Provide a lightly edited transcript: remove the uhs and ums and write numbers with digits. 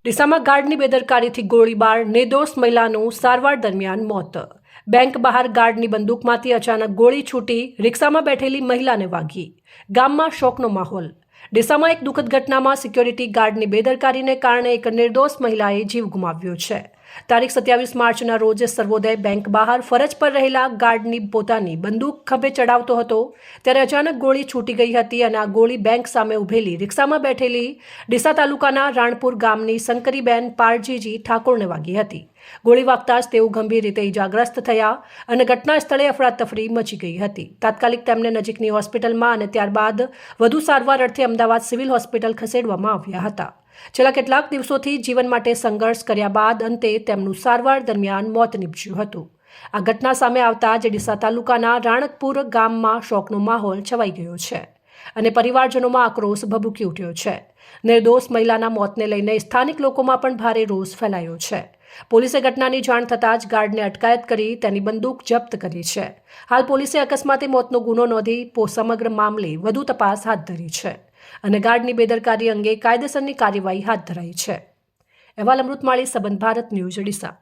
ડીસામાં ગાર્ડની બેદરકારીથી ગોળીબાર, નિર્દોષ મહિલાનું સારવાર દરમિયાન મોત. બેંક બહાર ગાર્ડની બંદૂકમાંથી અચાનક ગોળી છૂટી રિક્ષામાં બેઠેલી મહિલાને વાગી. ગામમાં શોકનો માહોલ. ડીસામાં એક દુઃખદ ઘટનામાં સિક્યોરિટી ગાર્ડની બેદરકારીને કારણે એક નિર્દોષ મહિલાએ જીવ ગુમાવ્યો છે. તારીખ 27 માર્ચના રોજ સર્વોદય બેંક બહાર ફરજ પર રહેલા ગાર્ડની પોતાની બંદૂક ખભે ચડાવતો હતો ત્યારે અચાનક ગોળી છૂટી ગઈ હતી અને આ ગોળી બેંક સામે ઉભેલી રિક્ષામાં બેઠેલી ડીસા તાલુકાના રાણપુર ગામની શંકરીબેન પારજીજી ઠાકોરને વાગી હતી. ગોળી વાગતા જ તેઓ ગંભીર રીતે ઇજાગ્રસ્ત થયા અને ઘટના સ્થળે અફરાતફરી મચી ગઈ હતી. તાત્કાલિક તેમને નજીકની હોસ્પિટલમાં અને ત્યારબાદ વધુ સારવાર અર્થે અમદાવાદ સિવિલ હોસ્પિટલ ખસેડવામાં આવ્યા હતા. છેલ્લા કેટલાક દિવસોથી જીવન માટે સંઘર્ષ કર્યા બાદ અંતે તેમનું સારવાર દરમિયાન મોત નીપજ્યું હતું. આ ઘટના સામે આવતા જ ડીસા તાલુકાના રાણકપુર ગામમાં શોકનો માહોલ છવાઈ ગયો છે અને પરિવારજનોમાં આક્રોશ ભભૂકી ઉઠ્યો છે. નિર્દોષ મહિલાના મોતને લઈને સ્થાનિક લોકોમાં પણ ભારે રોષ ફેલાયો છે. પોલીસે ઘટનાની જાણ થતાં જ ગાર્ડને અટકાયત કરી તેની બંદૂક જપ્ત કરી છે. હાલ પોલીસે અકસ્માતે મોતનો ગુનો નોંધી સમગ્ર મામલે વધુ તપાસ હાથ ધરી છે અને ગાર્ડની બેદરકારી અંગે કાયદેસરની કાર્યવાહી હાથ ધરાઈ છે. અહેવાલ અમૃતમાળી, સંબંધ ભારત ન્યૂઝ, ડીસા.